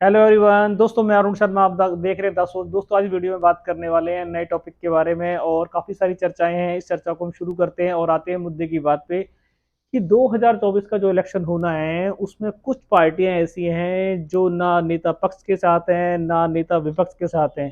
Hello everyone. दोस्तों मैं अरुण शर्मा, आप देख रहे हैं दोस्तों आज वीडियो में बात करने वाले हैं नए टॉपिक के बारे में और काफ़ी सारी चर्चाएं हैं। इस चर्चा को हम शुरू करते हैं और आते हैं मुद्दे की बात पे कि 2024 का जो इलेक्शन होना है उसमें कुछ पार्टियां ऐसी हैं जो ना नेता पक्ष के साथ हैं ना नेता विपक्ष के साथ हैं।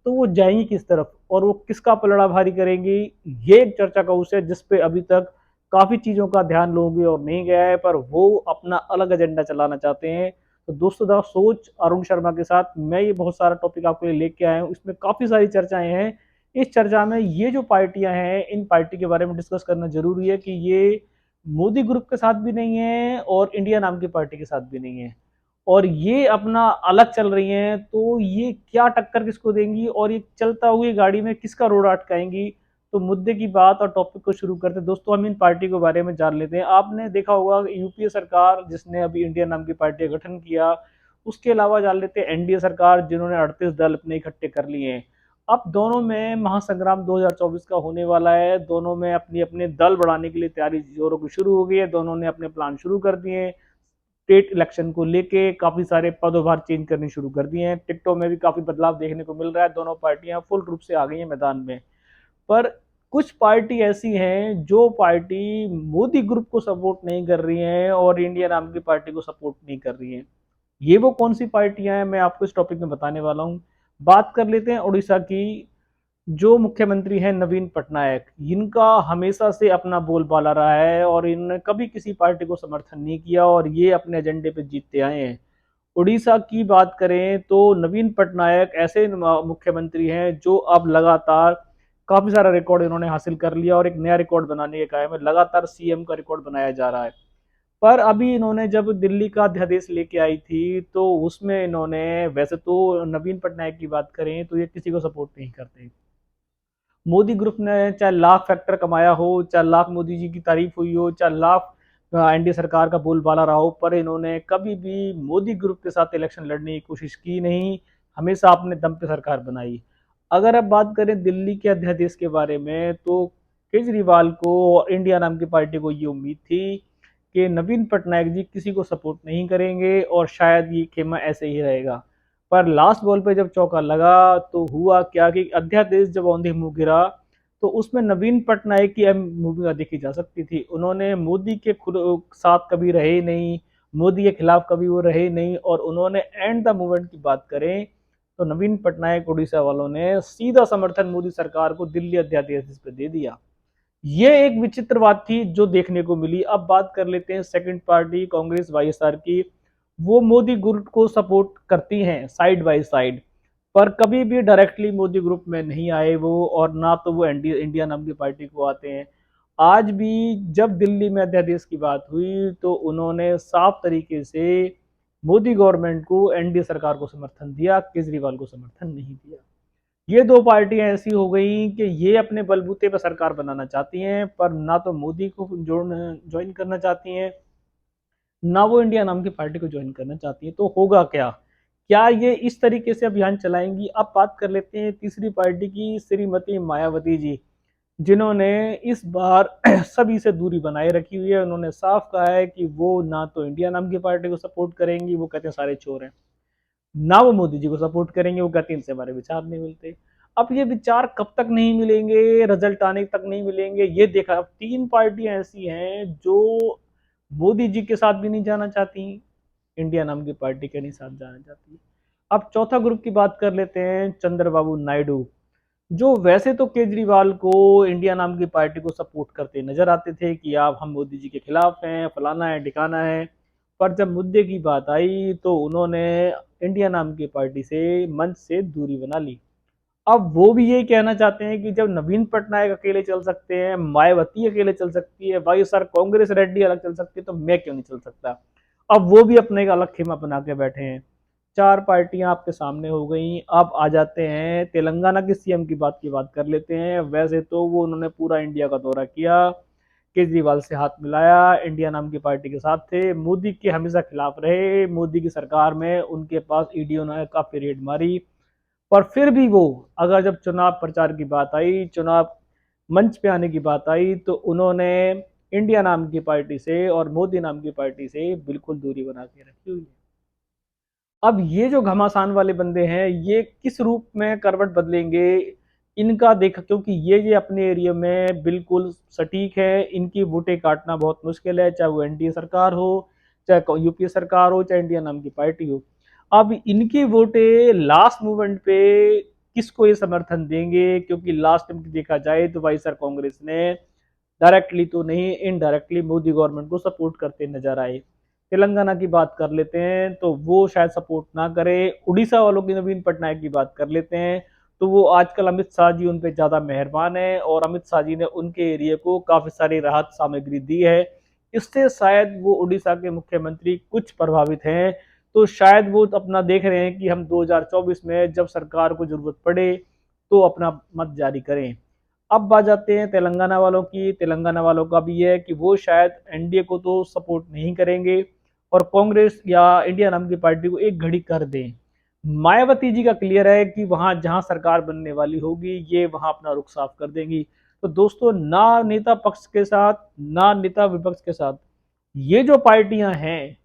तो वो जाएंगी किस तरफ और वो किसका पलड़ा भारी करेंगी, ये एक चर्चा का विषय है जिस पे अभी तक काफ़ी चीज़ों का ध्यान लोगों की ओर नहीं गया है, पर वो अपना अलग एजेंडा चलाना चाहते हैं। तो दोस्तों द सोच अरुण शर्मा के साथ मैं ये बहुत सारा टॉपिक आपके लिए लेके आया हूँ। इसमें काफ़ी सारी चर्चाएं हैं। इस चर्चा में ये जो पार्टियां हैं इन पार्टी के बारे में डिस्कस करना जरूरी है कि ये मोदी ग्रुप के साथ भी नहीं है और इंडिया नाम की पार्टी के साथ भी नहीं है और ये अपना अलग चल रही हैं। तो ये क्या टक्कर किसको देंगी और ये चलता हुई गाड़ी में किसका रोड अटकाएंगी। तो मुद्दे की बात और टॉपिक को शुरू करते हैं। दोस्तों हम इन पार्टी के बारे में जान लेते हैं। आपने देखा होगा यूपीए सरकार जिसने अभी इंडिया नाम की पार्टी का गठन किया, उसके अलावा जान लेते हैं एनडीए सरकार जिन्होंने 38 दल अपने इकट्ठे कर लिए हैं। अब दोनों में महासंग्राम 2024 का होने वाला है। दोनों में अपनी अपने दल बढ़ाने के लिए तैयारी जोरों की शुरू हो गई है। दोनों ने अपने प्लान शुरू कर दिए हैं। स्टेट इलेक्शन को लेके काफी सारे पदोभार चेंज करने शुरू कर दिए हैं। टिकटों में भी काफी बदलाव देखने को मिल रहा है। दोनों पार्टियां फुल रूप से आ गई हैं मैदान में। पर कुछ पार्टी ऐसी हैं जो पार्टी मोदी ग्रुप को सपोर्ट नहीं कर रही हैं और इंडिया नाम की पार्टी को सपोर्ट नहीं कर रही हैं। ये वो कौन सी पार्टियां हैं मैं आपको इस टॉपिक में बताने वाला हूँ। बात कर लेते हैं उड़ीसा की। जो मुख्यमंत्री हैं नवीन पटनायक, इनका हमेशा से अपना बोलबाला रहा है और इन्होंने कभी किसी पार्टी को समर्थन नहीं किया और ये अपने एजेंडे पे जीतते आए हैं। उड़ीसा की बात करें तो नवीन पटनायक ऐसे मुख्यमंत्री हैं जो अब लगातार काफी सारा रिकॉर्ड इन्होंने हासिल कर लिया और एक नया रिकॉर्ड बनाने के कायम है। लगातार सीएम का रिकॉर्ड बनाया जा रहा है। पर अभी इन्होंने जब दिल्ली का अध्यादेश लेके आई थी तो उसमें इन्होंने, वैसे तो नवीन पटनायक की बात करें तो ये किसी को सपोर्ट नहीं करते। मोदी ग्रुप ने चाहे लाख फैक्टर कमाया हो, चाहे लाख मोदी जी की तारीफ हुई हो, चाहे लाख एनडीए सरकार का बोलबाला रहा हो, पर इन्होंने कभी भी मोदी ग्रुप के साथ इलेक्शन लड़ने की कोशिश की नहीं। हमेशा अपने दम पे सरकार बनाई। अगर अब बात करें दिल्ली के अध्यादेश के बारे में तो केजरीवाल को और इंडिया नाम की पार्टी को ये उम्मीद थी कि नवीन पटनायक जी किसी को सपोर्ट नहीं करेंगे और शायद ये खेमा ऐसे ही रहेगा। पर लास्ट बॉल पे जब चौका लगा तो हुआ क्या कि अध्यादेश जब औंधे मुंह गिरा तो उसमें नवीन पटनायक की अहम भूमिका देखी जा सकती थी। उन्होंने मोदी के खुद साथ कभी रहे नहीं, मोदी के खिलाफ कभी वो रहे नहीं और उन्होंने एंड द मूवमेंट की बात करें तो नवीन पटनायक उड़ीसा वालों ने सीधा समर्थन मोदी सरकार को दिल्ली अध्यादेश पे दे दिया। ये एक विचित्र बात थी जो देखने को मिली। अब बात कर लेते हैं सेकंड पार्टी कांग्रेस वाईएसआर की। वो मोदी ग्रुप को सपोर्ट करती हैं साइड बाय साइड, पर कभी भी डायरेक्टली मोदी ग्रुप में नहीं आए वो, और ना तो वो इंडिया इंडिया नाम की पार्टी को आते हैं। आज भी जब दिल्ली में अध्यादेश की बात हुई तो उन्होंने साफ तरीके से मोदी गवर्नमेंट को, एनडीए सरकार को समर्थन दिया, केजरीवाल को समर्थन नहीं दिया। ये दो पार्टियां ऐसी हो गई कि ये अपने बलबूते पर सरकार बनाना चाहती हैं, पर ना तो मोदी को ज्वाइन करना चाहती हैं ना वो इंडिया नाम की पार्टी को ज्वाइन करना चाहती है। तो होगा क्या, क्या ये इस तरीके से अभियान चलाएंगी। अब बात कर लेते हैं तीसरी पार्टी की, श्रीमती मायावती जी, जिन्होंने इस बार सभी से दूरी बनाए रखी हुई है। उन्होंने साफ कहा है कि वो ना तो इंडिया नाम की पार्टी को सपोर्ट करेंगी, वो कहते हैं सारे चोर हैं, ना वो मोदी जी को सपोर्ट करेंगे, वो कहते हैं इनसे हमारे विचार नहीं मिलते। अब ये विचार कब तक नहीं मिलेंगे, रिजल्ट आने तक नहीं मिलेंगे, ये देखा। अब तीन पार्टियां ऐसी हैं जो मोदी जी के साथ भी नहीं जाना चाहती, इंडिया नाम की पार्टी के नहीं साथ जाना चाहती। अब चौथा ग्रुप की बात कर लेते हैं, चंद्रबाबू नायडू, जो वैसे तो केजरीवाल को, इंडिया नाम की पार्टी को सपोर्ट करते नजर आते थे कि आप, हम मोदी जी के खिलाफ हैं, फलाना है ठिकाना है। पर जब मुद्दे की बात आई तो उन्होंने इंडिया नाम की पार्टी से, मंच से दूरी बना ली। अब वो भी यही कहना चाहते हैं कि जब नवीन पटनायक अकेले चल सकते हैं, मायावती अकेले चल सकती है, वाईएसआर कांग्रेस रेड्डी अलग चल सकती है, तो मैं क्यों नहीं चल सकता। अब वो भी अपने एक अलग खेमा बना के बैठे हैं। चार पार्टियां आपके सामने हो गई। अब आ जाते हैं तेलंगाना के सीएम की बात कर लेते हैं। वैसे तो वो, उन्होंने पूरा इंडिया का दौरा किया, केजरीवाल से हाथ मिलाया, इंडिया नाम की पार्टी के साथ थे, मोदी के हमेशा खिलाफ रहे, मोदी की सरकार में उनके पास ईडी ने काफी रेड मारी। पर फिर भी वो, अगर जब चुनाव प्रचार की बात आई, चुनाव मंच पे आने की बात आई, तो उन्होंने इंडिया नाम की पार्टी से और मोदी नाम की पार्टी से बिल्कुल दूरी बना के रखी हुई है। अब ये जो घमासान वाले बंदे हैं, ये किस रूप में करवट बदलेंगे, इनका देखा, क्योंकि ये अपने एरिया में बिल्कुल सटीक है, इनकी वोटें काटना बहुत मुश्किल है, चाहे वो एनडीए सरकार हो, चाहे यूपीए सरकार हो, चाहे इंडिया नाम की पार्टी हो। अब इनकी वोटें लास्ट मूवमेंट पे किसको ये समर्थन देंगे, क्योंकि लास्ट टाइम देखा जाए तो भाई सर कांग्रेस ने डायरेक्टली तो नहीं, इनडायरेक्टली मोदी गवर्नमेंट को सपोर्ट करते नजर आए। तेलंगाना की बात कर लेते हैं तो वो शायद सपोर्ट ना करे। उड़ीसा वालों की नवीन पटनायक की बात कर लेते हैं तो वो आजकल अमित शाह जी उन पे ज़्यादा मेहरबान है और अमित शाह जी ने उनके एरिया को काफ़ी सारी राहत सामग्री दी है। इससे शायद वो उड़ीसा के मुख्यमंत्री कुछ प्रभावित हैं। तो शायद वो अपना देख रहे हैं कि हम 2024 में जब सरकार को जरूरत पड़े तो अपना मत जारी करें। अब बात जाते हैं तेलंगाना वालों की। तेलंगाना वालों का भी है कि वो शायद एनडीए को तो सपोर्ट नहीं करेंगे और कांग्रेस या इंडिया नाम की पार्टी को एक घड़ी कर दें। मायावती जी का क्लियर है कि वहां जहां सरकार बनने वाली होगी ये वहां अपना रुख साफ कर देंगी। तो दोस्तों, ना नेता पक्ष के साथ ना नेता विपक्ष के साथ ये जो पार्टियां हैं,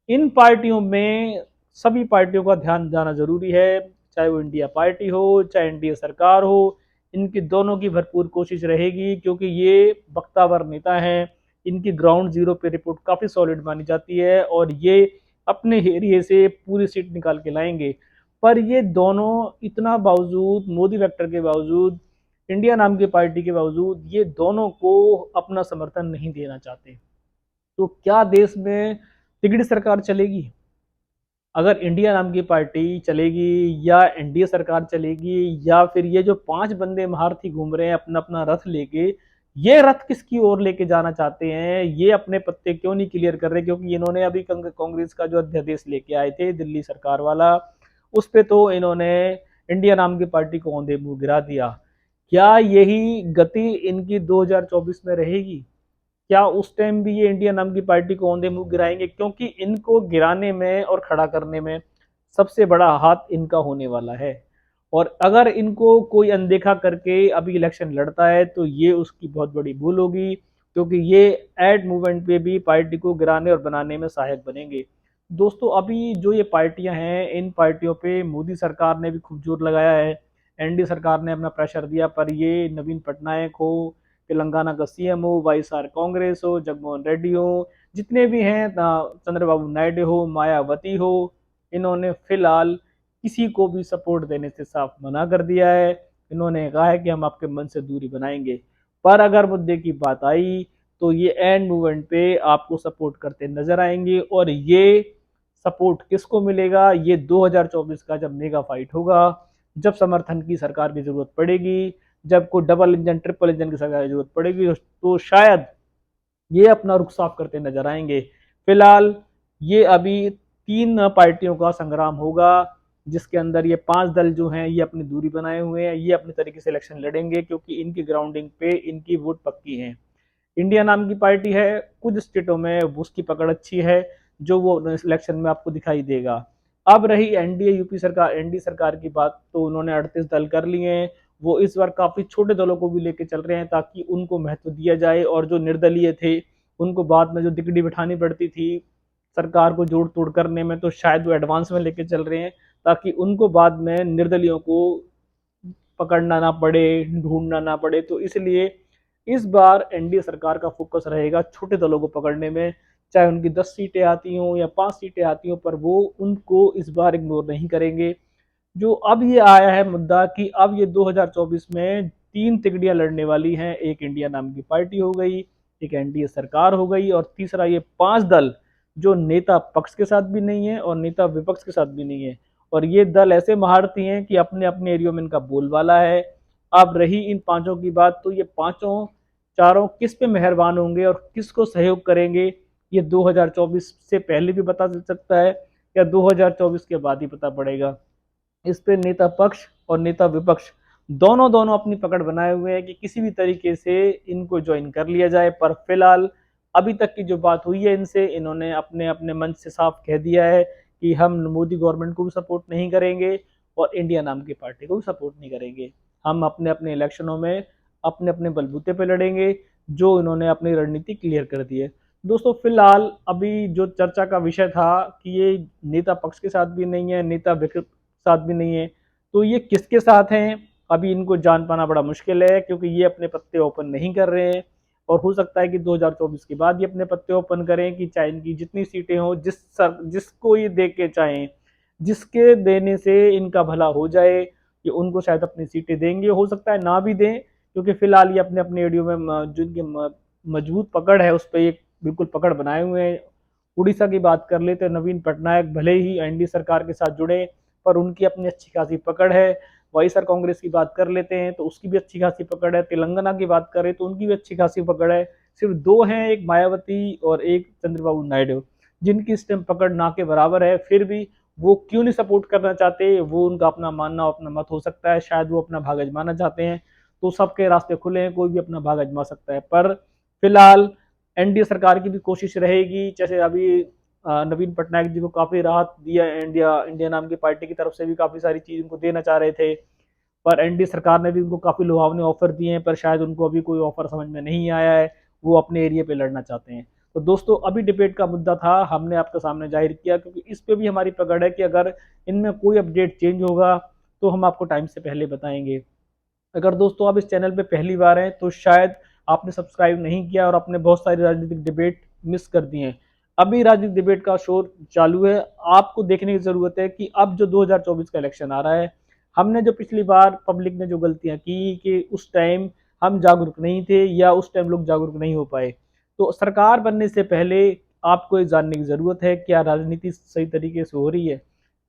इन पार्टियों में सभी पार्टियों का ध्यान जाना जरूरी है। चाहे वो इंडिया पार्टी हो, चाहे एनडीए सरकार हो, इनकी दोनों की भरपूर कोशिश रहेगी, क्योंकि ये बख्तावर नेता हैं। इनकी ग्राउंड जीरो पे रिपोर्ट काफ़ी सॉलिड मानी जाती है और ये अपने एरिए से पूरी सीट निकाल के लाएंगे। पर ये दोनों इतना बावजूद, मोदी वेक्टर के बावजूद, इंडिया नाम की पार्टी के बावजूद, ये दोनों को अपना समर्थन नहीं देना चाहते। तो क्या देश में तिगड़ी सरकार चलेगी? अगर इंडिया नाम की पार्टी चलेगी या एनडीए सरकार चलेगी, या फिर ये जो 5 बंदे महारथी घूम रहे हैं अपना अपना रथ लेके, ये रथ किसकी ओर लेके जाना चाहते हैं, ये अपने पत्ते क्यों नहीं क्लियर कर रहे? क्योंकि इन्होंने अभी कांग्रेस का जो अध्यादेश लेके आए थे दिल्ली सरकार वाला, उस पे तो इन्होंने इंडिया नाम की पार्टी को औंधे मुंह गिरा दिया। क्या यही गति इनकी 2024 में रहेगी? क्या उस टाइम भी ये इंडिया नाम की पार्टी को औंधे मुंह गिराएंगे? क्योंकि इनको गिराने में और खड़ा करने में सबसे बड़ा हाथ इनका होने वाला है। और अगर इनको कोई अनदेखा करके अभी इलेक्शन लड़ता है तो ये उसकी बहुत बड़ी भूल होगी, क्योंकि ये एड मूवमेंट पे भी पार्टी को गिराने और बनाने में सहायक बनेंगे। दोस्तों, अभी जो ये पार्टियां हैं, इन पार्टियों पे मोदी सरकार ने भी खूब जोर लगाया है, एनडीए सरकार ने अपना प्रेशर दिया, पर ये नवीन पटनायक हो, तेलंगाना का सीएम हो, वाईएसआर कांग्रेस हो, जगनमोहन रेड्डी हो, जितने भी हैं, चंद्रबाबू नायडू हो, मायावती हो, इन्होंने फिलहाल किसी को भी सपोर्ट देने से साफ मना कर दिया है। इन्होंने कहा है कि हम आपके मन से दूरी बनाएंगे। पर अगर मुद्दे की बात आई तो ये एंड मूवमेंट पे आपको सपोर्ट करते नजर आएंगे। और ये सपोर्ट किसको मिलेगा? ये 2024 का जब मेगा फाइट होगा, जब समर्थन की सरकार की जरूरत पड़ेगी, जब कोई डबल इंजन ट्रिपल इंजन की सरकार की जरूरत पड़ेगी, तो शायद ये अपना रुख साफ करते नजर आएंगे। फिलहाल ये अभी 3 पार्टियों का संग्राम होगा, जिसके अंदर ये 5 दल जो हैं ये अपनी दूरी बनाए हुए हैं, ये अपने तरीके से इलेक्शन लड़ेंगे, क्योंकि इनकी ग्राउंडिंग पे इनकी वोट पक्की है। इंडिया नाम की पार्टी है, कुछ स्टेटों में उसकी पकड़ अच्छी है, जो वो इलेक्शन में आपको दिखाई देगा। अब रही एनडीए यूपी सरकार, एनडीए सरकार की बात, तो उन्होंने 38 दल कर लिए हैं। वो इस बार काफी छोटे दलों को भी लेके चल रहे हैं ताकि उनको महत्व दिया जाए, और जो निर्दलीय थे उनको बाद में जो दिकड़ी बिठानी पड़ती थी सरकार को जोड़ तोड़ करने में, तो शायद वो एडवांस में लेके चल रहे हैं ताकि उनको बाद में निर्दलियों को पकड़ना ना पड़े, ढूंढना ना पड़े। तो इसलिए इस बार एनडीए सरकार का फोकस रहेगा छोटे दलों को पकड़ने में, चाहे उनकी 10 सीटें आती हों या 5 सीटें आती हों, पर वो उनको इस बार इग्नोर नहीं करेंगे। जो अब ये आया है मुद्दा कि अब ये 2024 में 3 तिगड़ियां लड़ने वाली हैं, एक इंडिया नाम की पार्टी हो गई, एक एनडीए सरकार हो गई, और तीसरा ये 5 दल जो नेता पक्ष के साथ भी नहीं है और नेता विपक्ष के साथ भी नहीं है। और ये दल ऐसे महारथी हैं कि अपने अपने एरियो में इनका बोलबाला है। अब रही इन पांचों की बात, तो ये पांचों चारों किस पे मेहरबान होंगे और किसको सहयोग करेंगे, ये 2024 से पहले भी बता सकता है या 2024 के बाद ही पता पड़ेगा। इस पे नेता पक्ष और नेता विपक्ष दोनों दोनों अपनी पकड़ बनाए हुए हैं कि किसी भी तरीके से इनको ज्वाइन कर लिया जाए। पर फिलहाल अभी तक की जो बात हुई है इनसे, इन्होंने अपने अपने मंच से साफ कह दिया है कि हम मोदी गवर्नमेंट को भी सपोर्ट नहीं करेंगे और इंडिया नाम की पार्टी को भी सपोर्ट नहीं करेंगे। हम अपने अपने इलेक्शनों में अपने अपने बलबूते पे लड़ेंगे, जो इन्होंने अपनी रणनीति क्लियर कर दी है। दोस्तों फिलहाल अभी जो चर्चा का विषय था कि ये नेता पक्ष के साथ भी नहीं है, नेता विपक्ष के साथ भी नहीं है, तो ये किसके साथ हैं अभी इनको जान पाना बड़ा मुश्किल है, क्योंकि ये अपने पत्ते ओपन नहीं कर रहे हैं। और हो सकता है कि 2024 के बाद ये अपने पत्ते ओपन करें कि चाहे इनकी जितनी सीटें हो, जिसको ये दे के चाहें, जिसके देने से इनका भला हो जाए, ये उनको शायद अपनी सीटें देंगे। हो सकता है ना भी दें, क्योंकि फिलहाल ये अपने अपने एरियो में जो इनकी मजबूत पकड़ है उस पर एक बिल्कुल पकड़ बनाए हुए हैं। उड़ीसा की बात कर लेते हैं, नवीन पटनायक भले ही एनडीए सरकार के साथ जुड़े, पर उनकी अपनी अच्छी खासी पकड़ है। वाईएसआर कांग्रेस की बात कर लेते हैं तो उसकी भी अच्छी खासी पकड़ है। तेलंगाना की बात करें तो उनकी भी अच्छी खासी पकड़ है। सिर्फ दो हैं, एक मायावती और एक चंद्रबाबू नायडू, जिनकी इस टाइम पकड़ ना के बराबर है। फिर भी वो क्यों नहीं सपोर्ट करना चाहते, वो उनका अपना मानना, अपना मत हो सकता है। शायद वो अपना भाग आजमाना चाहते हैं, तो सबके रास्ते खुले हैं, कोई भी अपना भाग आजमा सकता है। पर फिलहाल एनडीए सरकार की भी कोशिश रहेगी, जैसे अभी नवीन पटनायक जी को काफी राहत दिया इंडिया इंडिया नाम की पार्टी की तरफ से भी काफी सारी चीज उनको देना चाह रहे थे, पर एनडीए सरकार ने भी उनको काफी लुभावने ऑफर दिए हैं, पर शायद उनको अभी कोई ऑफर समझ में नहीं आया है। वो अपने एरिया पे लड़ना चाहते हैं। तो दोस्तों अभी डिबेट का मुद्दा था, हमने आपके सामने जाहिर किया, क्योंकि इस पे भी हमारी पकड़ है कि अगर इनमें कोई अपडेट चेंज होगा तो हम आपको टाइम से पहले बताएंगे। अगर दोस्तों आप इस चैनल पे पहली बार हैं तो शायद आपने सब्सक्राइब नहीं किया और आपने बहुत सारी राजनीतिक डिबेट मिस कर दी हैं। अभी राजनीतिक डिबेट का शोर चालू है, आपको देखने की जरूरत है कि अब जो 2024 का इलेक्शन आ रहा है, हमने जो पिछली बार पब्लिक ने जो गलतियां की कि उस टाइम हम जागरूक नहीं थे या उस टाइम लोग जागरूक नहीं हो पाए, तो सरकार बनने से पहले आपको ये जानने की जरूरत है क्या राजनीति सही तरीके से हो रही है।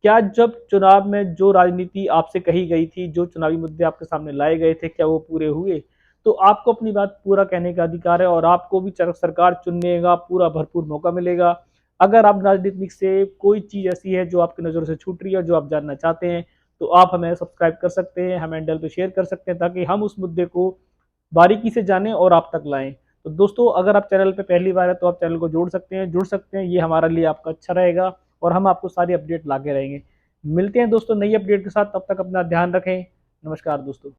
क्या जब चुनाव में जो राजनीति आपसे कही गई थी, जो चुनावी मुद्दे आपके सामने लाए गए थे, क्या वो पूरे हुए? तो आपको अपनी बात पूरा कहने का अधिकार है और आपको भी सरकार चुनने का पूरा भरपूर मौका मिलेगा। अगर आप राजनीति से कोई चीज़ ऐसी है जो आपकी नज़रों से छूट रही है, जो आप जानना चाहते हैं, तो आप हमें सब्सक्राइब कर सकते हैं, हमें हैंडल पे शेयर कर सकते हैं, ताकि हम उस मुद्दे को बारीकी से जानें और आप तक लाएं। तो दोस्तों अगर आप चैनल पे पहली बार है तो आप चैनल को जुड़ सकते हैं, ये हमारे लिए आपका अच्छा रहेगा और हम आपको सारी अपडेट लाते रहेंगे। मिलते हैं दोस्तों नई अपडेट के साथ, तब तक अपना ध्यान रखें। नमस्कार दोस्तों।